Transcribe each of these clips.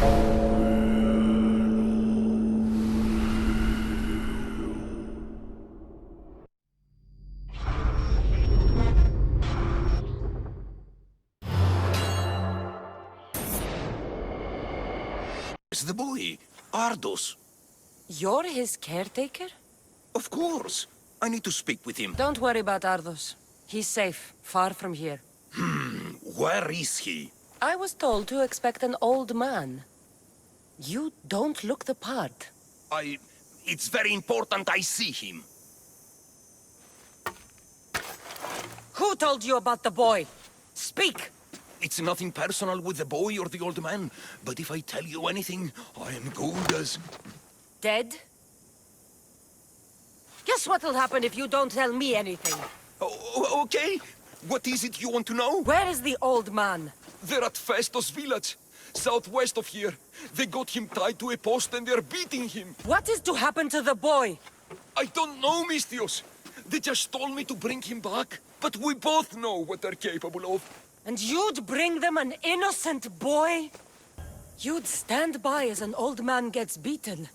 It's the boy, Ardos. You're his caretaker? Of course. I need to speak with him. Don't worry about Ardos. He's safe, far from here. Where is he? I was told to expect an old man. You don't look the part. It's very important I see him. Who told you about the boy? Speak! It's nothing personal with the boy or the old man, but if I tell you anything, I am good as... Dead? Guess what'll happen if you don't tell me anything? Oh, okay. What is it you want to know? Where is the old man? They're at Festos village, southwest of here. They got him tied to a post and they're beating him. What is to happen to the boy? I don't know, Mistios. They just told me to bring him back, but we both know what they're capable of. And you'd bring them an innocent boy? You'd stand by as an old man gets beaten.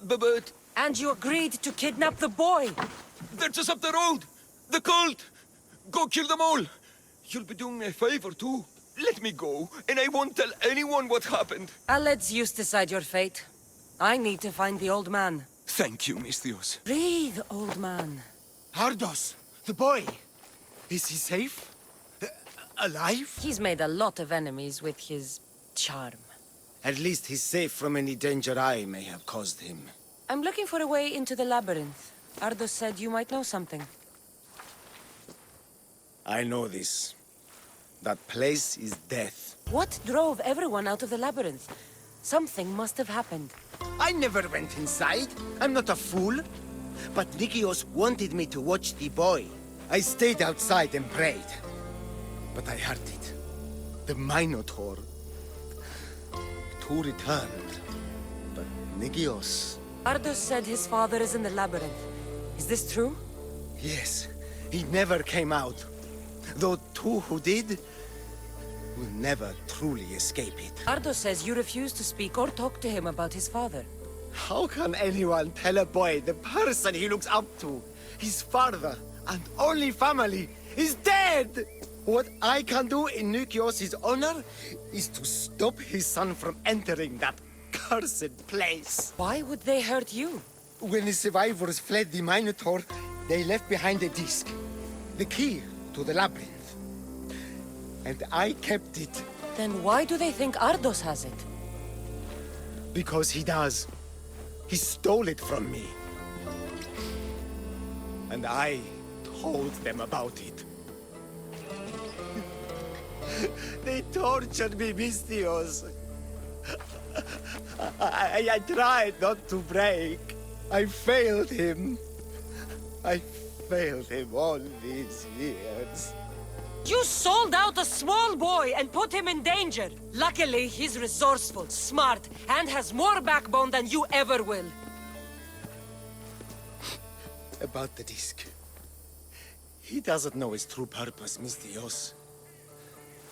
But... And you agreed to kidnap the boy. They're just up the road. The cult. Go kill them all. You'll be doing me a favor, too. Let me go, and I won't tell anyone what happened. I'll let Zeus decide your fate. I need to find the old man. Thank you, Mistios. Breathe, old man. Ardos, the boy. Is he safe? Alive? He's made a lot of enemies with his charm. At least he's safe from any danger I may have caused him. I'm looking for a way into the labyrinth. Ardos said you might know something. I know this. That place is death. What drove everyone out of the labyrinth? Something must have happened. I never went inside. I'm not a fool. But Nikios wanted me to watch the boy. I stayed outside and prayed. But I heard it. The Minotaur. Two returned. But Nikios... Ardos said his father is in the labyrinth. Is this true? Yes. He never came out. Though two who did... will never truly escape it. Ardos says you refuse to speak or talk to him about his father. How can anyone tell a boy the person he looks up to, his father and only family, is dead? What I can do in Nikios' honor is to stop his son from entering that cursed place. Why would they hurt you? When the survivors fled the Minotaur, they left behind a disc, the key to the labyrinth. And I kept it. Then why do they think Ardos has it? Because he does. He stole it from me. And I told them about it. They tortured me, Mistios. I tried not to break. I failed him. I failed him all these years. You sold out a small boy and put him in danger. Luckily, he's resourceful, smart, and has more backbone than you ever will. About the disc. He doesn't know its true purpose, Mistios.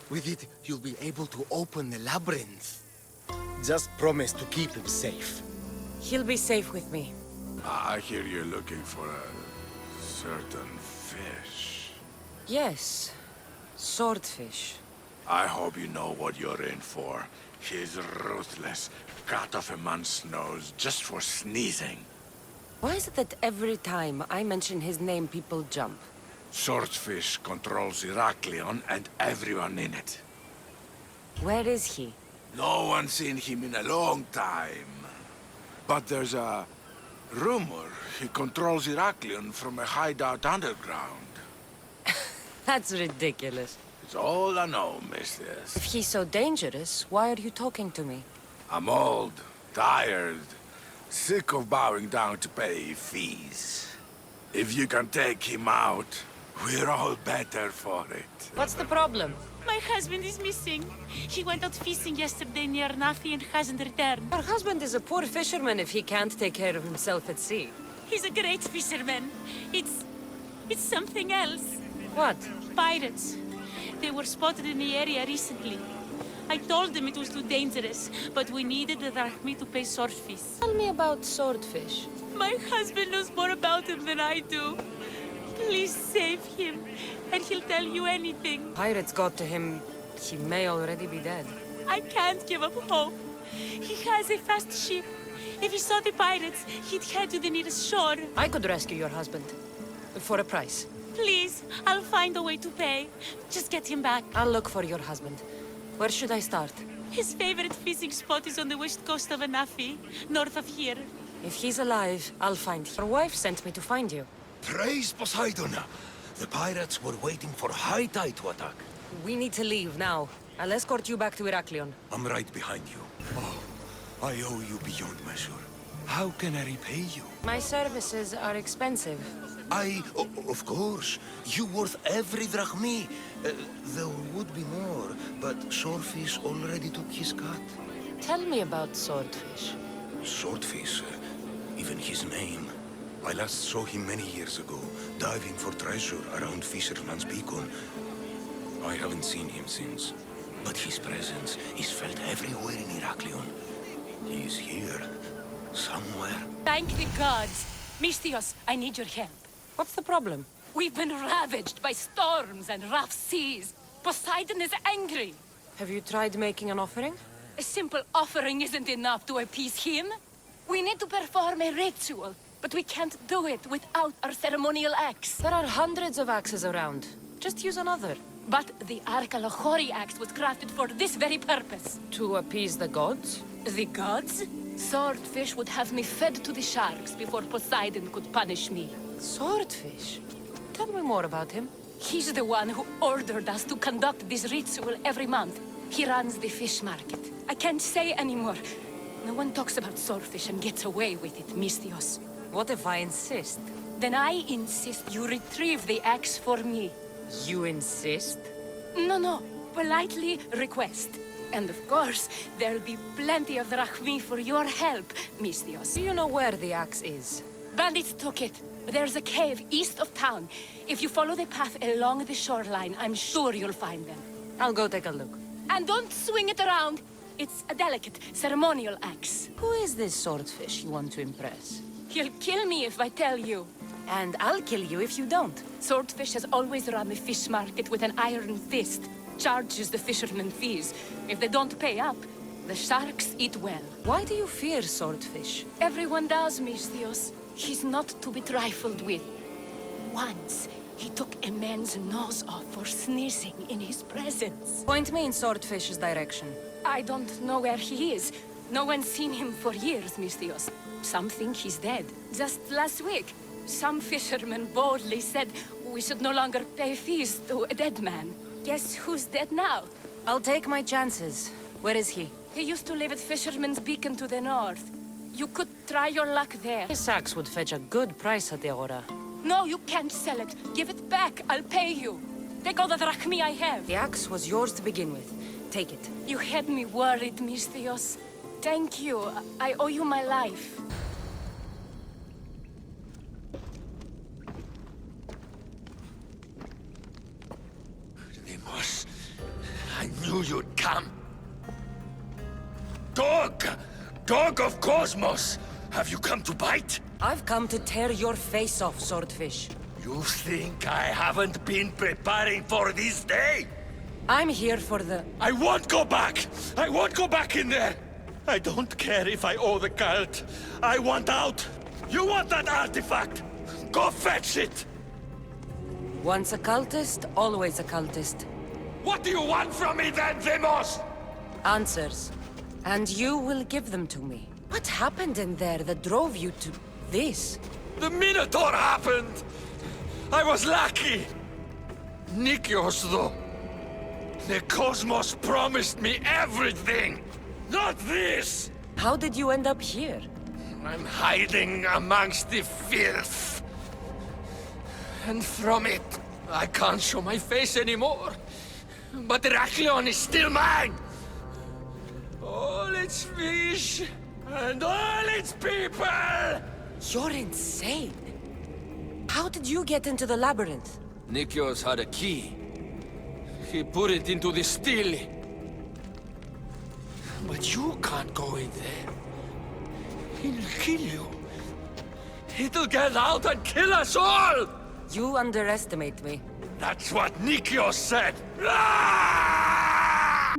With it, you'll be able to open the labyrinth. Just promise to keep him safe. He'll be safe with me. I hear you're looking for a certain fish. Yes. Swordfish. I hope you know what you're in for. He's ruthless. Cut off a man's nose just for sneezing. Why is it that every time I mention his name, people jump? Swordfish controls Heraklion and everyone in it. Where is he? No one's seen him in a long time. But there's a rumor he controls Heraklion from a hideout underground. That's ridiculous. It's all I know, mistress. If he's so dangerous, why are you talking to me? I'm old, tired, sick of bowing down to pay fees. If you can take him out, we're all better for it. What's the problem? My husband is missing. He went out fishing yesterday near Nafi and hasn't returned. Your husband is a poor fisherman if he can't take care of himself at sea. He's a great fisherman. It's something else. What? Pirates. They were spotted in the area recently. I told them it was too dangerous, but we needed the drachmi to pay swordfish. Tell me about swordfish. My husband knows more about him than I do. Please save him, and he'll tell you anything. Pirates got to him. He may already be dead. I can't give up hope. He has a fast ship. If he saw the pirates, he'd head to the nearest shore. I could rescue your husband. For a price. Please, I'll find a way to pay. Just get him back. I'll look for your husband. Where should I start? His favorite fishing spot is on the west coast of Anafi, north of here. If he's alive, I'll find him. Your wife sent me to find you. Praise Poseidon! The pirates were waiting for high tide to attack. We need to leave now. I'll escort you back to Heraklion. I'm right behind you. Oh, I owe you beyond measure. How can I repay you? My services are expensive. Of course. You worth every drachmi. There would be more, but Swordfish already took his cut. Tell me about Swordfish. Swordfish, even his name. I last saw him many years ago, diving for treasure around Fisherman's Beacon. I haven't seen him since, but his presence is felt everywhere in Heraklion. He is here, somewhere. Thank the gods. Misthios, I need your help. What's the problem? We've been ravaged by storms and rough seas. Poseidon is angry. Have you tried making an offering? A simple offering isn't enough to appease him. We need to perform a ritual, but we can't do it without our ceremonial axe. There are hundreds of axes around. Just use another. But the Arkalahori axe was crafted for this very purpose. To appease the gods? The gods? Swordfish would have me fed to the sharks before Poseidon could punish me. Swordfish? Tell me more about him. He's the one who ordered us to conduct this ritual every month. He runs the fish market. I can't say anymore. No one talks about swordfish and gets away with it, Misthios. What if I insist? Then I insist you retrieve the axe for me. You insist? No. Politely request. And of course, there'll be plenty of drachmi for your help, Misthios. Do you know where the axe is? Bandits took it. There's a cave east of town. If you follow the path along the shoreline, I'm sure you'll find them. I'll go take a look. And don't swing it around. It's a delicate, ceremonial axe. Who is this swordfish you want to impress? He'll kill me if I tell you. And I'll kill you if you don't. Swordfish has always run the fish market with an iron fist. Charges the fishermen fees. If they don't pay up, the sharks eat well. Why do you fear swordfish? Everyone does, Misthios. He's not to be trifled with. Once, he took a man's nose off for sneezing in his presence. Point me in swordfish's direction. I don't know where he is. No one's seen him for years, Misthios. Some think he's dead. Just last week, some fishermen boldly said we should no longer pay fees to a dead man. Guess who's dead now? I'll take my chances. Where is he? He used to live at Fisherman's Beacon to the north. You could try your luck there. This axe would fetch a good price at the Aura. No, you can't sell it. Give it back. I'll pay you. Take all the drachmi I have. The axe was yours to begin with. Take it. You had me worried, Misthios. Thank you. I owe you my life. Deimos, I knew you'd come. Dog! Dog of Kosmos! Have you come to bite? I've come to tear your face off, swordfish. You think I haven't been preparing for this day? I'm here for the... I won't go back! I won't go back in there! I don't care if I owe the cult. I want out! You want that artifact? Go fetch it! Once a cultist, always a cultist. What do you want from me then, Deimos? Answers. And you will give them to me. What happened in there that drove you to this? The Minotaur happened! I was lucky! Nikios, though. The Cosmos promised me everything! Not this! How did you end up here? I'm hiding amongst the filth. And from it, I can't show my face anymore. But Heraklion is still mine! All its fish, and all its people! You're insane. How did you get into the labyrinth? Nikios had a key. He put it into the stele. But you can't go in there. He'll kill you. It'll get out and kill us all! You underestimate me. That's what Nikios said! Ah!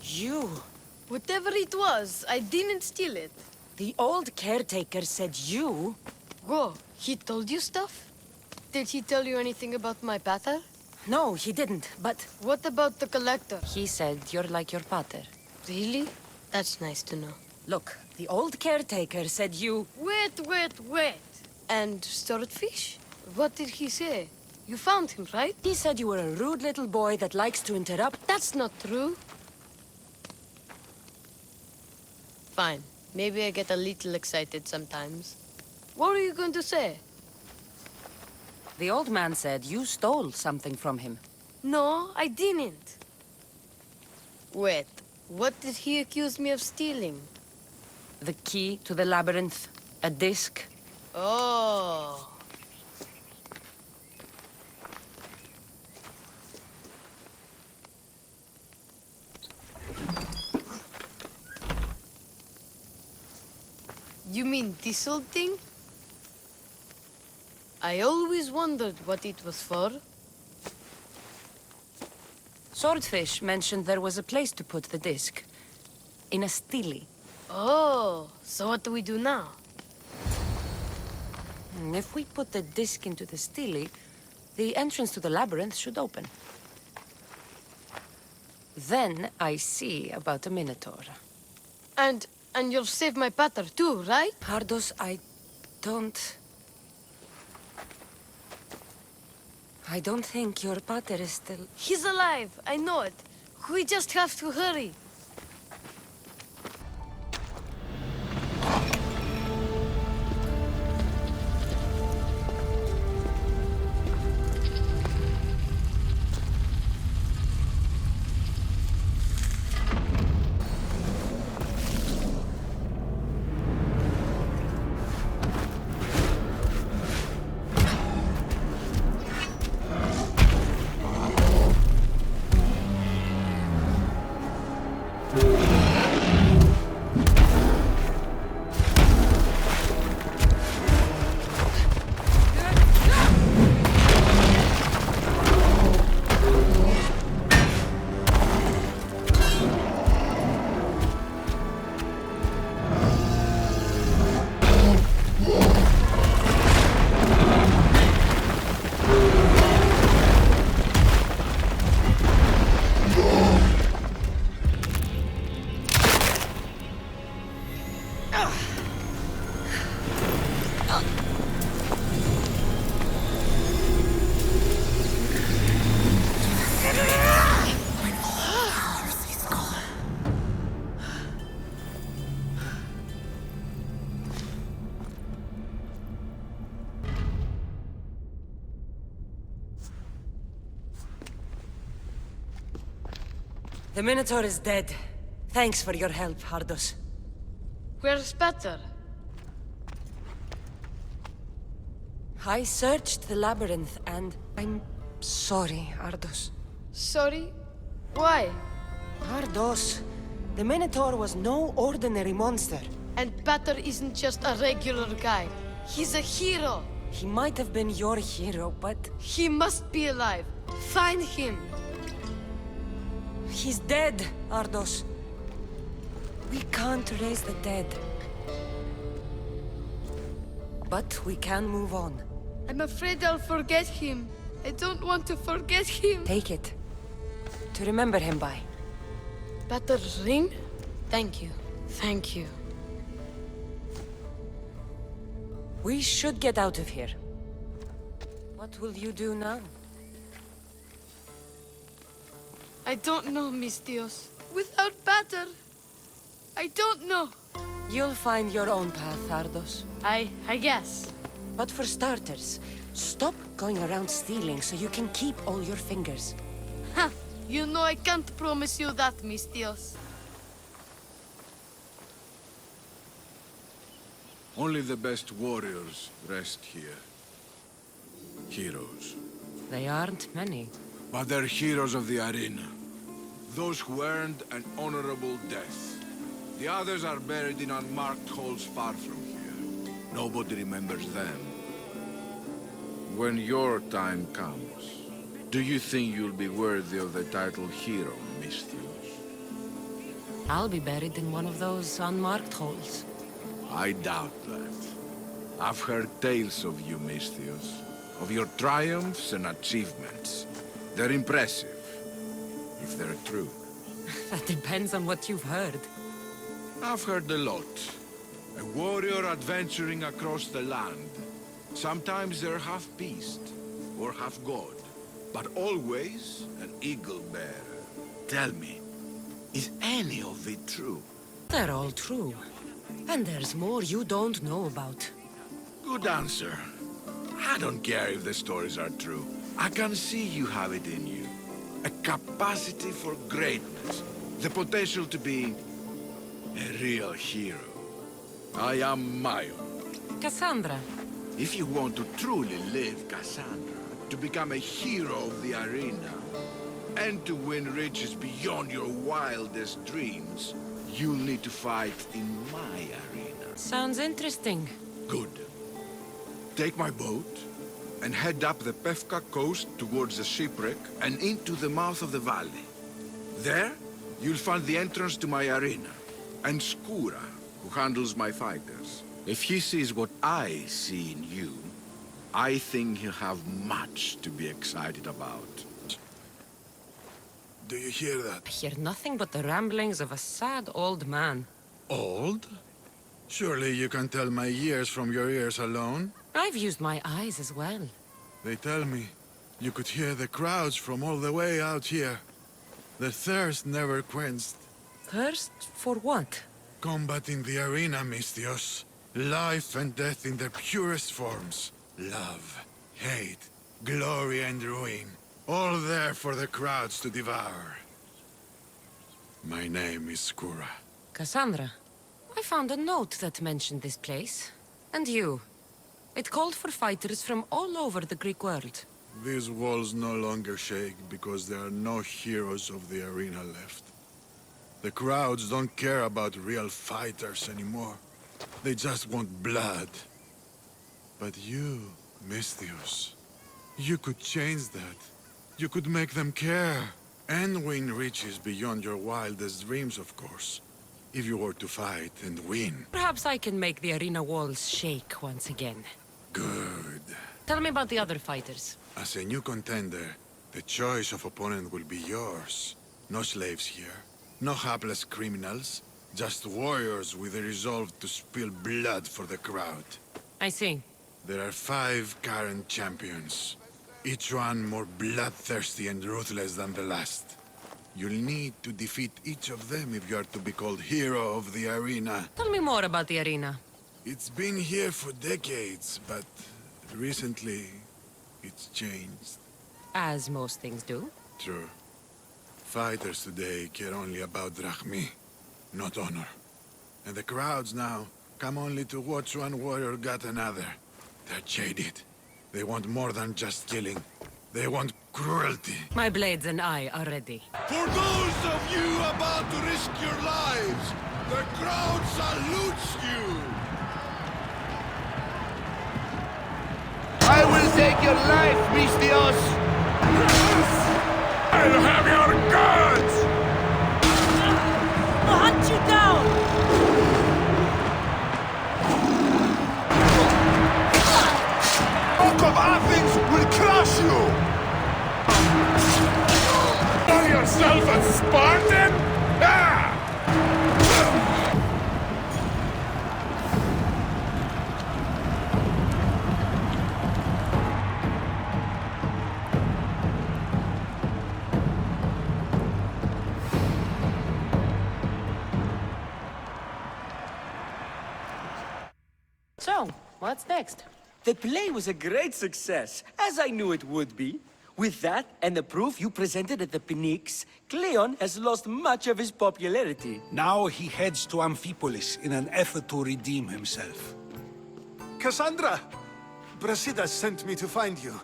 You. Whatever it was, I didn't steal it. The old caretaker said you. Go. He told you stuff? Did he tell you anything about my pater? No, he didn't, but What about the collector? he said you're like your pater. Really? That's nice to know. Look, the old caretaker said you... Wait. And swordfish? What did he say? You found him, right? He said you were a rude little boy that likes to interrupt. That's not true. Fine. Maybe I get a little excited sometimes. What are you going to say? The old man said you stole something from him. No, I didn't. Wait, what did he accuse me of stealing? The key to the labyrinth, a disc. Oh. You mean this old thing? I always wondered what it was for. Swordfish mentioned there was a place to put the disc. In a stele. Oh, so what do we do now? If we put the disc into the stele, the entrance to the labyrinth should open. Then I see about a minotaur. And you'll save my pater too, right? Pardos, I don't think your pater is still... He's alive, I know it. We just have to hurry. The Minotaur is dead. Thanks for your help, Ardos. Where's Peter? I searched the labyrinth and I'm sorry, Ardos. Sorry? Why? Ardos, the Minotaur was no ordinary monster. And Peter isn't just a regular guy. He's a hero. He might have been your hero, but He must be alive. Find him. he's dead, Ardos. We can't raise the dead. But we can move on. I'm afraid I'll forget him. I don't want to forget him. Take it. To remember him by. Peter's ring? Thank you. Thank you. We should get out of here. What will you do now? I don't know, Mistios. Without Peter, I don't know. You'll find your own path, Ardos. I guess. But for starters, stop going around stealing so you can keep all your fingers. Ha! You know I can't promise you that, Mistios. Only the best warriors rest here. Heroes. They aren't many. But they're heroes of the arena. Those who earned an honorable death. The others are buried in unmarked holes far from here. Nobody remembers them. When your time comes, do you think you'll be worthy of the title hero, Misthios? I'll be buried in one of those unmarked holes. I doubt that. I've heard tales of you, Misthios. Of your triumphs and achievements. They're impressive, if they're true. That depends on what you've heard. I've heard a lot. A warrior adventuring across the land. Sometimes they're half beast, or half god. But always an eagle-bearer. Tell me, is any of it true? They're all true. And there's more you don't know about. Good answer. I don't care if the stories are true. I can see you have it in you. A capacity for greatness. The potential to be a real hero. I am Mayo. Kassandra. If you want to truly live Kassandra, to become a hero of the arena, and to win riches beyond your wildest dreams, you'll need to fight in my arena. Sounds interesting. Good. Take my boat, and head up the Pefka coast towards the shipwreck and into the mouth of the valley. There, you'll find the entrance to my arena, and Skura, who handles my fighters. If he sees what I see in you, I think he'll have much to be excited about. Do you hear that? I hear nothing but the ramblings of a sad old man. Old? Surely you can tell my years from your ears alone? I've used my eyes as well. They tell me you could hear the crowds from all the way out here. The thirst never quenched. Thirst for what? Combat in the arena, Misthios. Life and death in their purest forms. Love, hate, glory and ruin. All there for the crowds to devour. My name is Skura. Kassandra, I found a note that mentioned this place. And you. It called for fighters from all over the Greek world. These walls no longer shake because there are no heroes of the arena left. The crowds don't care about real fighters anymore. They just want blood. But you, Misthios, you could change that. You could make them care. And win riches beyond your wildest dreams, of course. If you were to fight and win. Perhaps I can make the arena walls shake once again. Good. Tell me about the other fighters. As a new contender, the choice of opponent will be yours. No slaves here. No hapless criminals. Just warriors with a resolve to spill blood for the crowd. I see. There are 5 current champions. Each one more bloodthirsty and ruthless than the last. You'll need to defeat each of them if you are to be called hero of the arena. Tell me more about the arena. It's been here for decades, but recently it's changed. As most things do. True. Fighters today care only about drachmi, not honor. And the crowds now come only to watch one warrior gut another. They're jaded. They want more than just killing. They want cruelty. My blades and I are ready. For those of you about to risk your lives, the crowd salutes you! I will take your life, Mistios! I'll have your guards! I'll hunt you down! Oak of Athens will crush you! Call yourself a Spartan? Ah! So, what's next? The play was a great success, as I knew it would be. With that, and the proof you presented at the Pnyx, Cleon has lost much of his popularity. Now he heads to Amphipolis in an effort to redeem himself. Kassandra! Brasidas sent me to find you.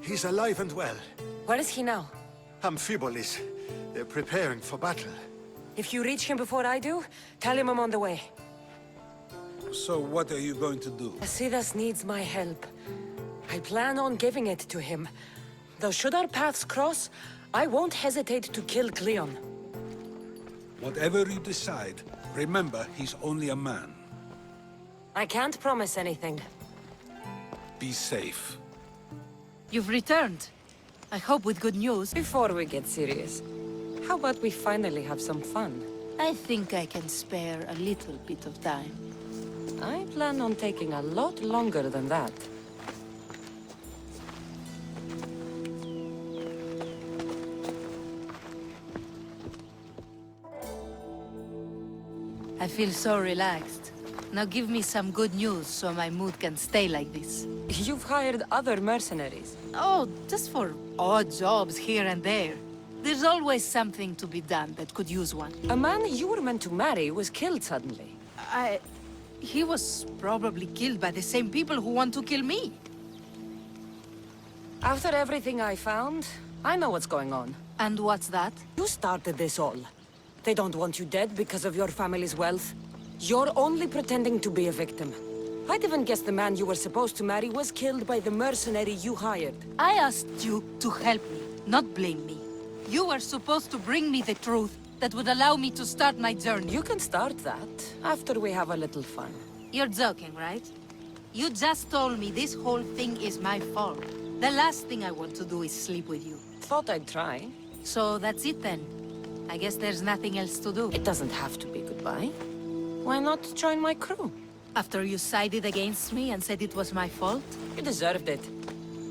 He's alive and well. Where is he now? Amphipolis. They're preparing for battle. If you reach him before I do, tell him I'm on the way. So what are you going to do? Brasidas needs my help. I plan on giving it to him. Though should our paths cross, I won't hesitate to kill Cleon. Whatever you decide, remember he's only a man. I can't promise anything. Be safe. You've returned. I hope with good news. Before we get serious, how about we finally have some fun? I think I can spare a little bit of time. I plan on taking a lot longer than that. I feel so relaxed. Now give me some good news so my mood can stay like this. You've hired other mercenaries. Oh, just for odd jobs here and there. There's always something to be done that could use one. A man you were meant to marry was killed suddenly. He was probably killed by the same people who want to kill me. After everything I found, I know what's going on. And what's that? You started this all. They don't want you dead because of your family's wealth. You're only pretending to be a victim. I'd even guess the man you were supposed to marry was killed by the mercenary you hired. I asked you to help me, not blame me. You were supposed to bring me the truth that would allow me to start my journey. You can start that after we have a little fun. You're joking, right? You just told me this whole thing is my fault. The last thing I want to do is sleep with you. Thought I'd try. So that's it then. I guess there's nothing else to do. It doesn't have to be goodbye. Why not join my crew? After you sided against me and said it was my fault? You deserved it.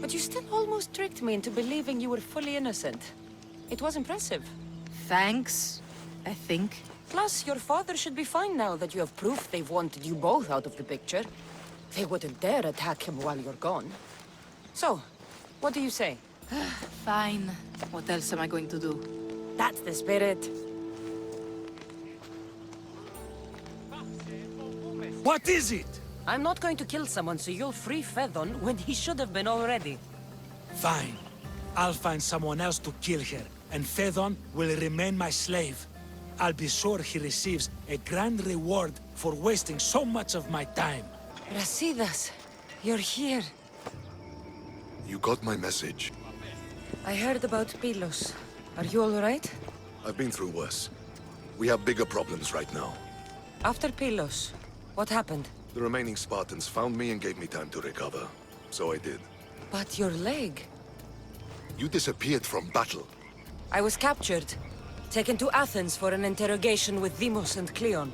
But you still almost tricked me into believing you were fully innocent. It was impressive. Thanks, I think. Plus, your father should be fine now that you have proof they've wanted you both out of the picture. They wouldn't dare attack him while you're gone. So, what do you say? Fine. What else am I going to do? That's the spirit. What is it? I'm not going to kill someone so you'll free Fedon when he should have been already. Fine. I'll find someone else to kill her, and Fedon will remain my slave. I'll be sure he receives a grand reward for wasting so much of my time. Brasidas, you're here. You got my message. I heard about Pylos. Are you all right? I've been through worse. We have bigger problems right now. After Pylos, what happened? The remaining Spartans found me and gave me time to recover. So I did. But your leg... You disappeared from battle. I was captured. Taken to Athens for an interrogation with Deimos and Cleon.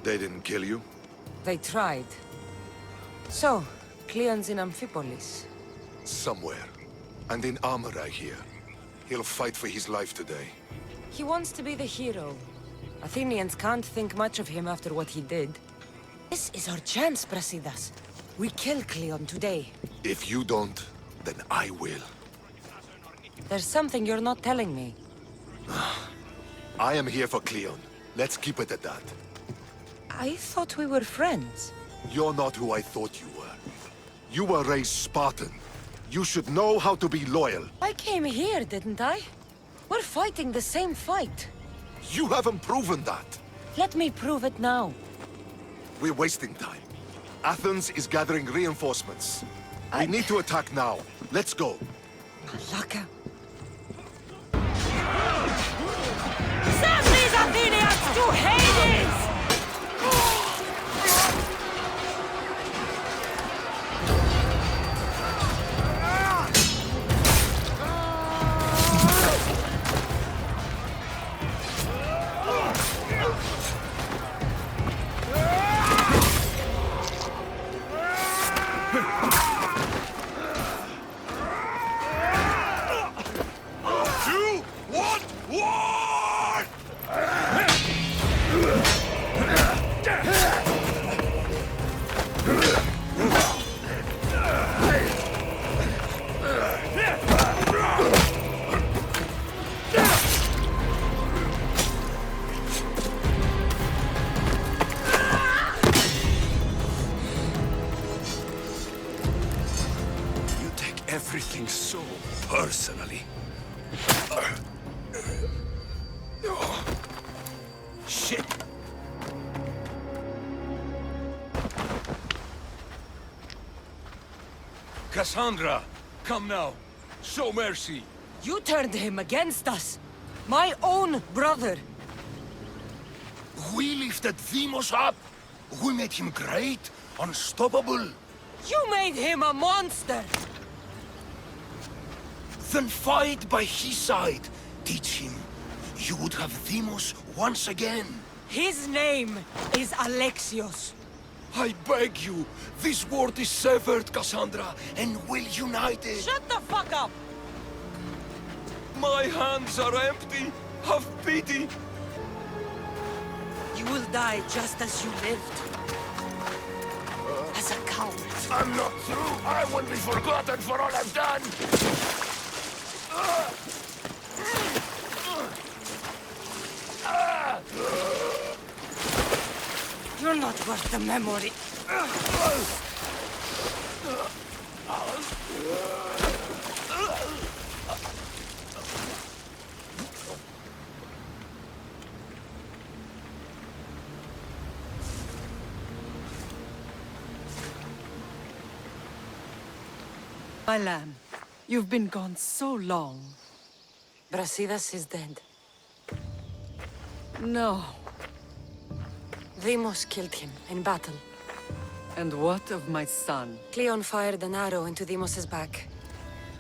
They didn't kill you? They tried. So, Cleon's in Amphipolis. Somewhere. And in armor, I hear. He'll fight for his life today. He wants to be the hero. Athenians can't think much of him after what he did. This is our chance, Brasidas. We kill Cleon today. If you don't, then I will. There's something you're not telling me. I am here for Cleon. Let's keep it at that. I thought we were friends. You're not who I thought you were. You were raised Spartan. You should know how to be loyal. I came here, didn't I? We're fighting the same fight. You haven't proven that. Let me prove it now. We're wasting time. Athens is gathering reinforcements. We need to attack now. Let's go. Malaka. Send these Athenians to Hades! Everything so personally. Shit! Kassandra, come now. Show mercy. You turned him against us. My own brother. We lifted Deimos up. We made him great, unstoppable. You made him a monster. Then fight by his side. Teach him. You would have Deimos once again. His name is Alexios. I beg you. This world is severed, Kassandra, and we'll unite it. Shut the fuck up! My hands are empty. Have pity. You will die just as you lived. As a coward. I'm not through. I won't be forgotten for all I've done. You're not worth the memory. My lamb, you've been gone so long. Brasidas is dead. No. Deimos killed him in battle. And what of my son? Cleon fired an arrow into Deimos's back.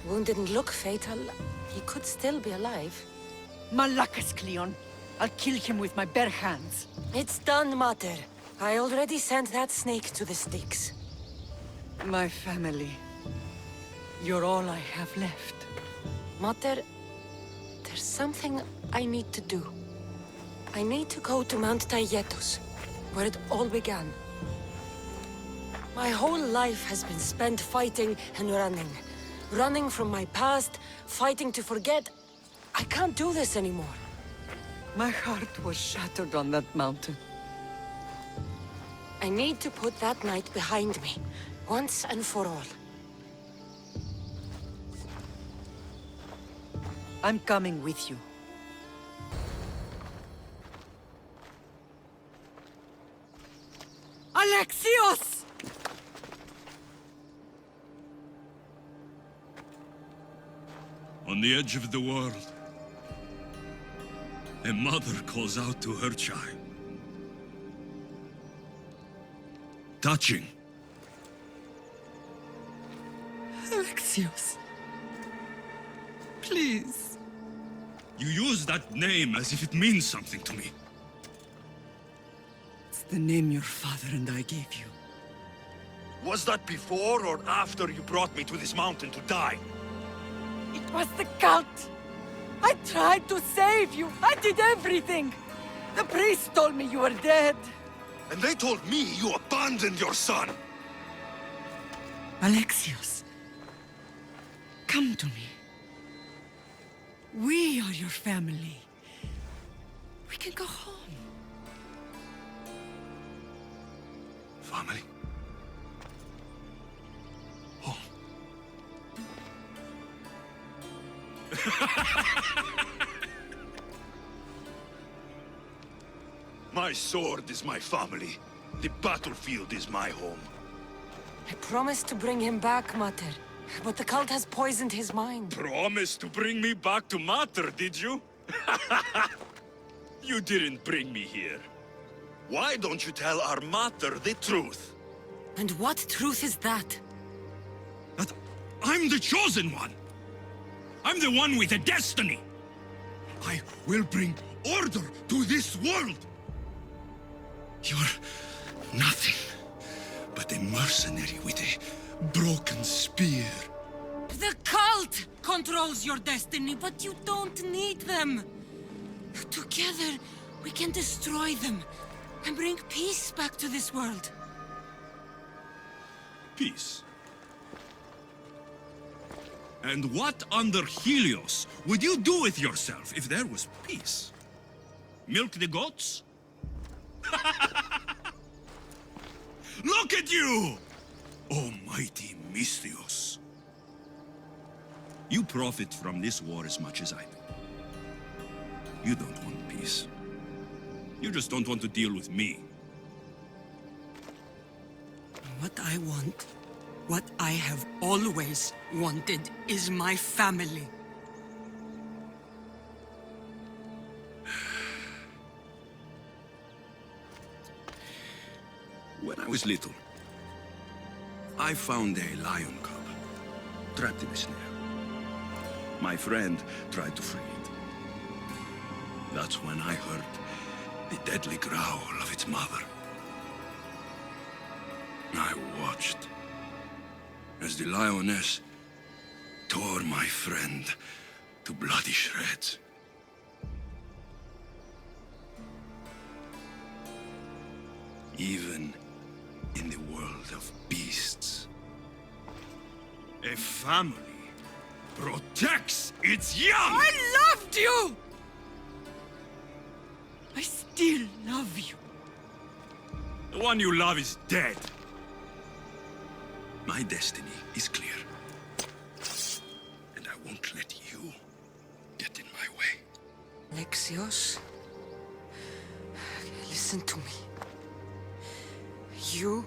Wound didn't look fatal. He could still be alive. Malakas, Cleon. I'll kill him with my bare hands. It's done, Mater. I already sent that snake to the Styx. My family. You're all I have left. Mater, there's something I need to do. I need to go to Mount Taygetos, where it all began. My whole life has been spent fighting and running. Running from my past, fighting to forget. I can't do this anymore. My heart was shattered on that mountain. I need to put that night behind me, once and for all. I'm coming with you. Alexios! On the edge of the world, a mother calls out to her child. Touching. Alexios. Please. You use that name as if it means something to me. It's the name your father and I gave you. Was that before or after you brought me to this mountain to die? It was the cult! I tried to save you! I did everything! The priest told me you were dead! And they told me you abandoned your son! Alexios, come to me. We are your family. We can go home. Family? Home. My sword is my family. The battlefield is my home. I promised to bring him back, Mater. But the cult has poisoned his mind. Promised to bring me back to Mater, did you? You didn't bring me here. Why don't you tell our Mater the truth? And what truth is that? That I'm the chosen one. I'm the one with a destiny. I will bring order to this world. You're nothing but a mercenary with a broken spear. The cult controls your destiny, but you don't need them. Together, we can destroy them and bring peace back to this world. Peace. And what under Helios would you do with yourself if there was peace? Milk the goats? Look at you! Almighty Misthios. You profit from this war as much as I do. You don't want peace. You just don't want to deal with me. What I want, what I have always wanted, is my family. When I was little, I found a lion cub, trapped in a snare. My friend tried to free it. That's when I heard the deadly growl of its mother. I watched as the lioness tore my friend to bloody shreds. Even in the world of beasts, a family protects its young! I loved you! I still love you. The one you love is dead. My destiny is clear. And I won't let you get in my way. Alexios, listen to me. You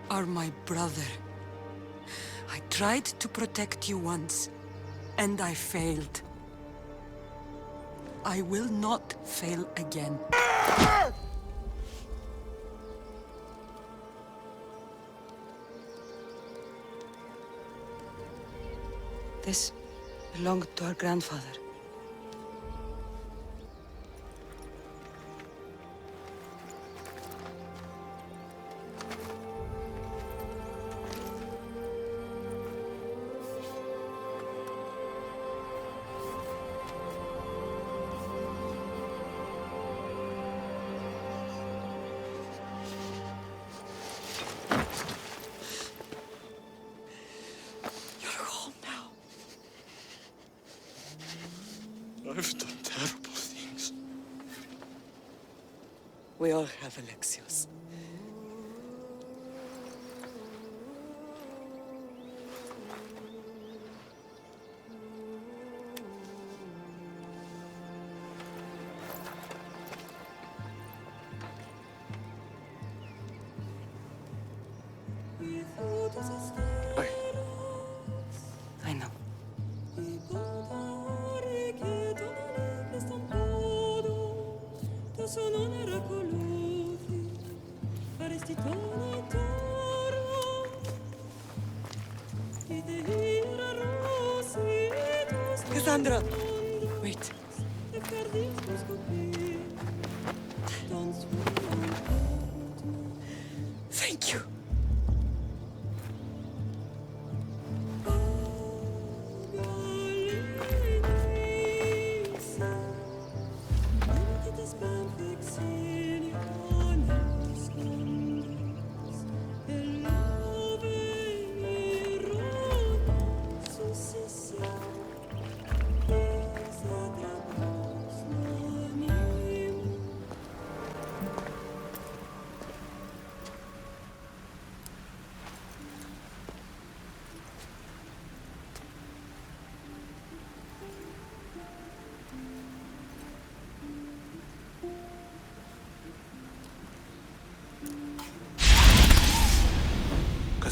are my brother. I tried to protect you once, and I failed. I will not fail again. This belonged to our grandfather. I've done terrible things. We all have, Alexios. I know. Kassandra! Wait. Thank you.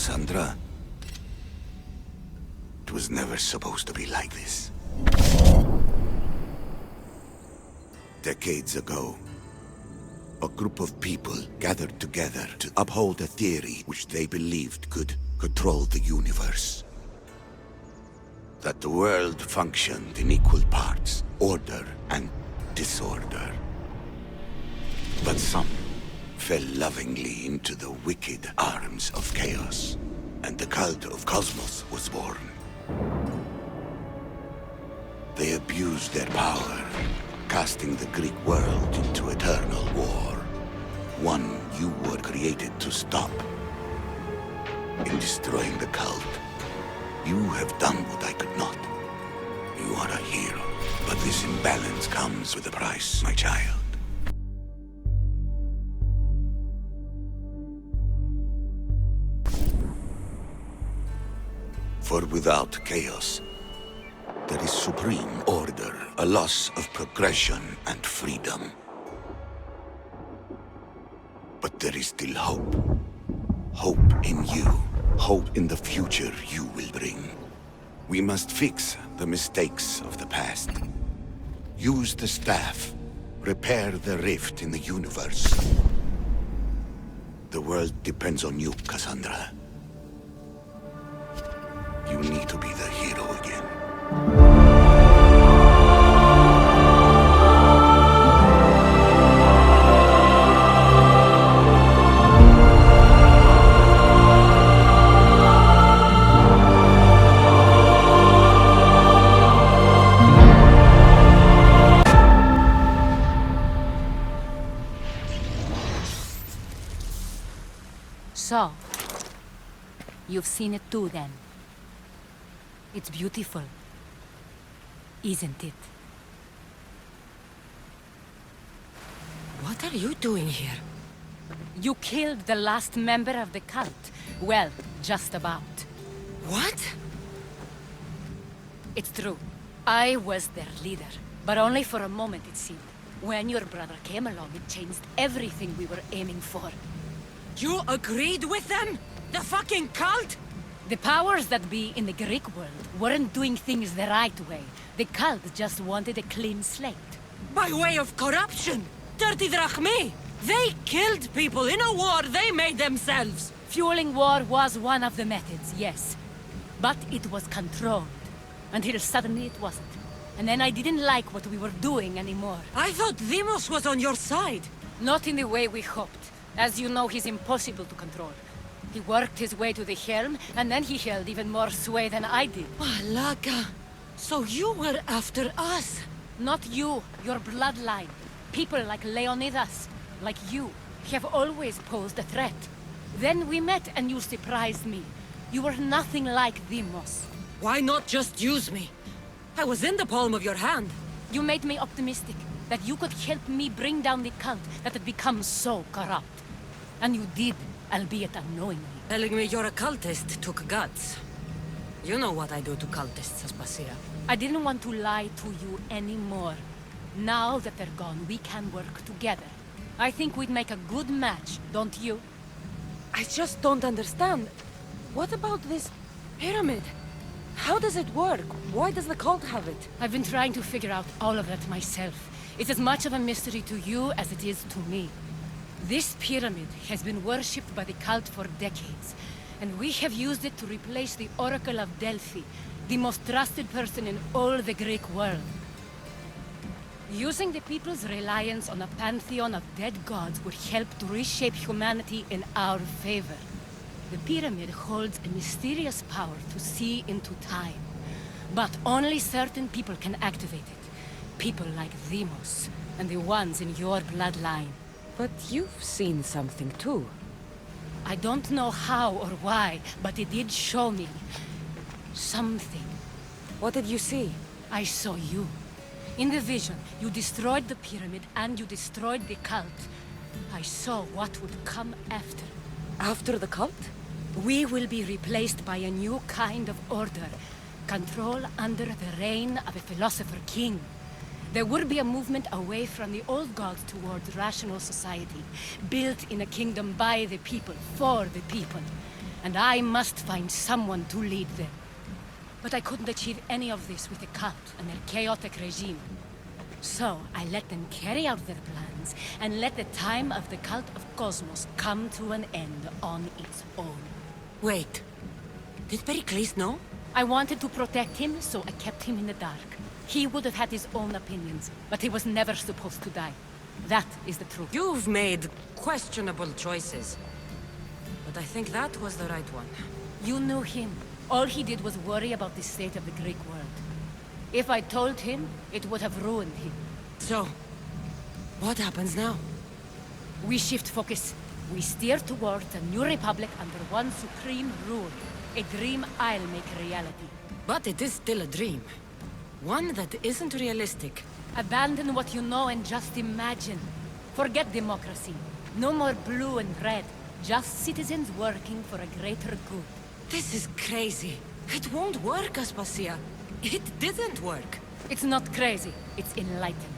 Kassandra. It was never supposed to be like this. Decades ago, a group of people gathered together to uphold a theory which they believed could control the universe. That the world functioned in equal parts, order and disorder. But some fell lovingly into the wicked arms of chaos, and the Cult of Kosmos was born. They abused their power, casting the Greek world into eternal war. One you were created to stop. In destroying the cult, you have done what I could not. You are a hero, but this imbalance comes with a price, my child. For without chaos, there is supreme order, a loss of progression and freedom. But there is still hope. Hope in you. Hope in the future you will bring. We must fix the mistakes of the past. Use the staff. Repair the rift in the universe. The world depends on you, Kassandra. You need to be the hero again. So, you've seen it too then. It's beautiful, isn't it? What are you doing here? You killed the last member of the cult. Well, just about. What? It's true. I was their leader, but only for a moment it seemed. When your brother came along, it changed everything we were aiming for. You agreed with them? The fucking cult? The powers that be in the Greek world weren't doing things the right way. The cult just wanted a clean slate. By way of corruption! Dirty drachmi! They killed people in a war they made themselves! Fueling war was one of the methods, yes. But it was controlled. Until suddenly it wasn't. And then I didn't like what we were doing anymore. I thought Deimos was on your side. Not in the way we hoped. As you know, he's impossible to control. He worked his way to the helm, and then he held even more sway than I did. Malaka! So you were after us? Not you, your bloodline. People like Leonidas, like you, have always posed a threat. Then we met and you surprised me. You were nothing like Deimos. Why not just use me? I was in the palm of your hand. You made me optimistic that you could help me bring down the cult that had become so corrupt. And you did, albeit unknowingly. Telling me you're a cultist took guts. You know what I do to cultists, Aspasia. I didn't want to lie to you anymore. Now that they're gone, we can work together. I think we'd make a good match, don't you? I just don't understand. What about this pyramid? How does it work? Why does the cult have it? I've been trying to figure out all of that myself. It's as much of a mystery to you as it is to me. This pyramid has been worshipped by the cult for decades, and we have used it to replace the Oracle of Delphi, the most trusted person in all the Greek world. Using the people's reliance on a pantheon of dead gods would help to reshape humanity in our favor. The pyramid holds a mysterious power to see into time, but only certain people can activate it. People like Deimos, and the ones in your bloodline. But you've seen something too. I don't know how or why, but it did show me something. What did you see? I saw you. In the vision, you destroyed the pyramid and you destroyed the cult. I saw what would come after. After the cult? We will be replaced by a new kind of order. Control under the reign of a philosopher king. There would be a movement away from the old gods towards rational society, built in a kingdom by the people, for the people. and I must find someone to lead them. But I couldn't achieve any of this with the cult and their chaotic regime. So I let them carry out their plans, and let the time of the Cult of Kosmos come to an end on its own. Wait. Did Pericles know? I wanted to protect him, so I kept him in the dark. He would have had his own opinions, but he was never supposed to die. That is the truth. You've made questionable choices. But I think that was the right one. You knew him. All he did was worry about the state of the Greek world. If I told him, it would have ruined him. So, what happens now? We shift focus. We steer towards a new republic under one supreme rule. A dream I'll make a reality. But it is still a dream. One that isn't realistic. Abandon what you know and just imagine. Forget democracy. No more blue and red. Just citizens working for a greater good. This is crazy. It won't work, Aspasia. It didn't work. It's not crazy. It's enlightened.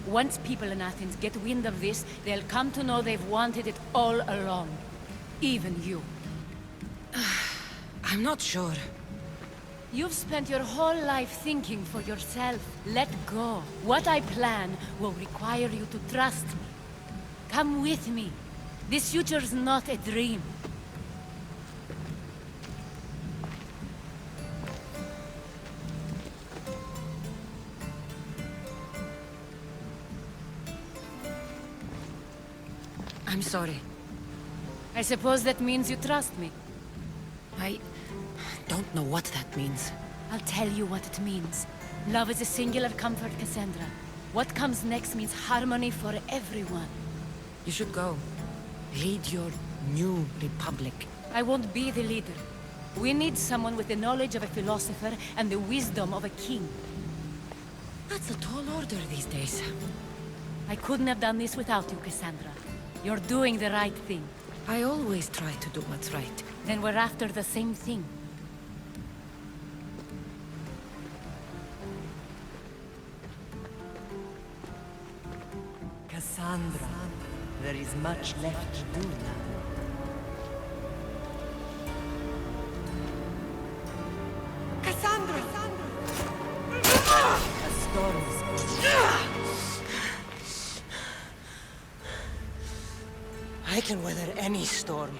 Once people in Athens get wind of this, they'll come to know they've wanted it all along. Even you. I'm not sure. You've spent your whole life thinking for yourself. Let go. What I plan will require you to trust me. Come with me. This future's not a dream. I'm sorry. I suppose that means you trust me. I don't know what that means. I'll tell you what it means. Love is a singular comfort, Kassandra. What comes next means harmony for everyone. You should go. Lead your new republic. I won't be the leader. We need someone with the knowledge of a philosopher and the wisdom of a king. That's a tall order these days. I couldn't have done this without you, Kassandra. You're doing the right thing. I always try to do what's right. Then we're after the same thing. Kassandra, there is much left to do now. Kassandra! A storm is coming. I can weather any storm.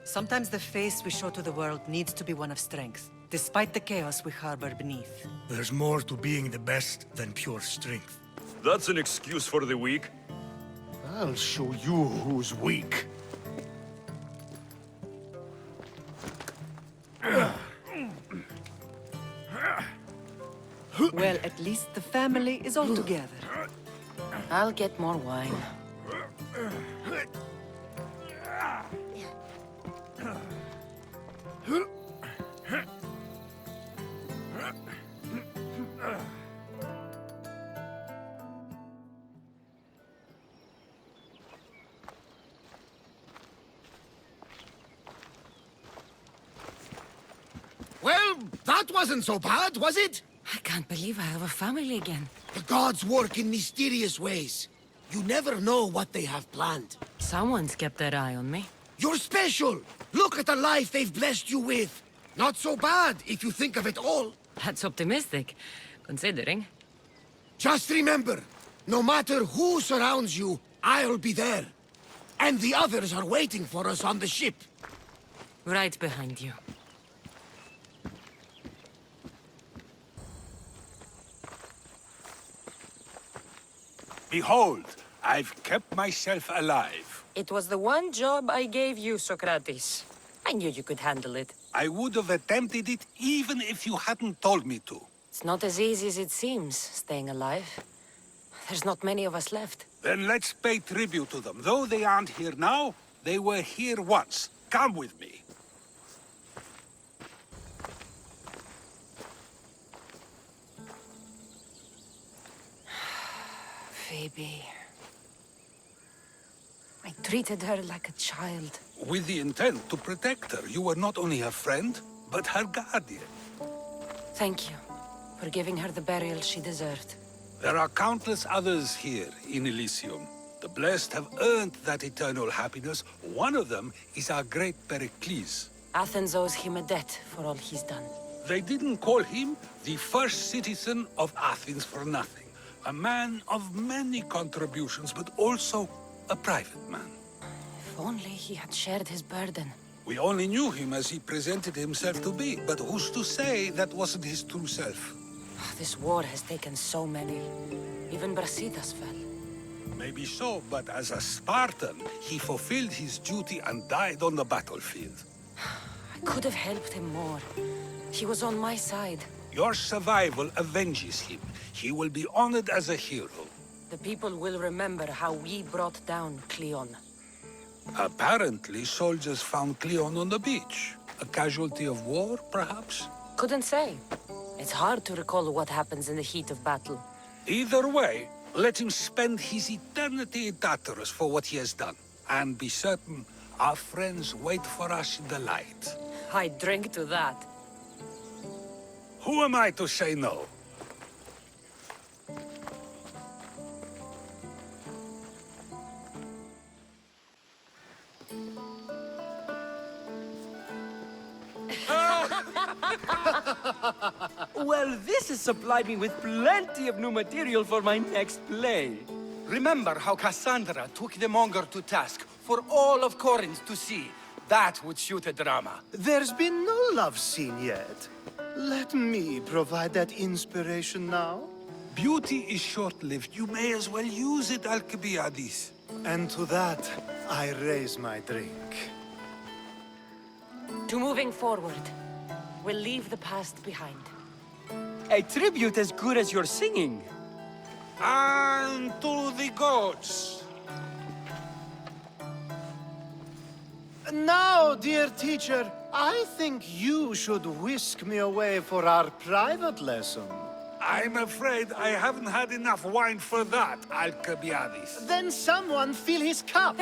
Sometimes the face we show to the world needs to be one of strength, despite the chaos we harbor beneath. There's more to being the best than pure strength. That's an excuse for the weak. I'll show you who's weak. Well, at least the family is all together. I'll get more wine. Well, that wasn't so bad, was it? I can't believe I have a family again. The gods work in mysterious ways. You never know what they have planned. Someone's kept their eye on me. You're special! Look at the life they've blessed you with! Not so bad, if you think of it all. That's optimistic, considering. Just remember, no matter who surrounds you, I'll be there. And the others are waiting for us on the ship. Right behind you. Behold, I've kept myself alive. It was the one job I gave you, Socrates. I knew you could handle it. I would have attempted it even if you hadn't told me to. It's not as easy as it seems, staying alive. There's not many of us left. Then let's pay tribute to them. Though they aren't here now, they were here once. Come with me. Phoebe. I treated her like a child. With the intent to protect her, you were not only her friend, but her guardian. Thank you for giving her the burial she deserved. There are countless others here in Elysium. The blessed have earned that eternal happiness. One of them is our great Pericles. Athens owes him a debt for all he's done. They didn't call him the first citizen of Athens for nothing. A man of many contributions, but also a private man. If only he had shared his burden. We only knew him as he presented himself to be, but who's to say that wasn't his true self? This war has taken so many. Even Brasidas fell. Maybe so, but as a Spartan, he fulfilled his duty and died on the battlefield. I could have helped him more. He was on my side. Your survival avenges him. He will be honored as a hero. The people will remember how we brought down Cleon. Apparently, soldiers found Cleon on the beach. A casualty of war, perhaps? Couldn't say. It's hard to recall what happens in the heat of battle. Either way, let him spend his eternity in Tartarus for what he has done. And be certain our friends wait for us in the light. I drink to that. Who am I to say no? Well, this has supplied me with plenty of new material for my next play. Remember how Kassandra took the monger to task for all of Corinth to see. That would shoot a drama. There's been no love scene yet. Let me provide that inspiration now. Beauty is short-lived. You may as well use it, Alcibiades. And to that, I raise my drink. To moving forward. We'll leave the past behind. A tribute as good as your singing. And to the gods. Now, dear teacher, I think you should whisk me away for our private lesson. I'm afraid I haven't had enough wine for that, Alcibiades. Then someone fill his cup.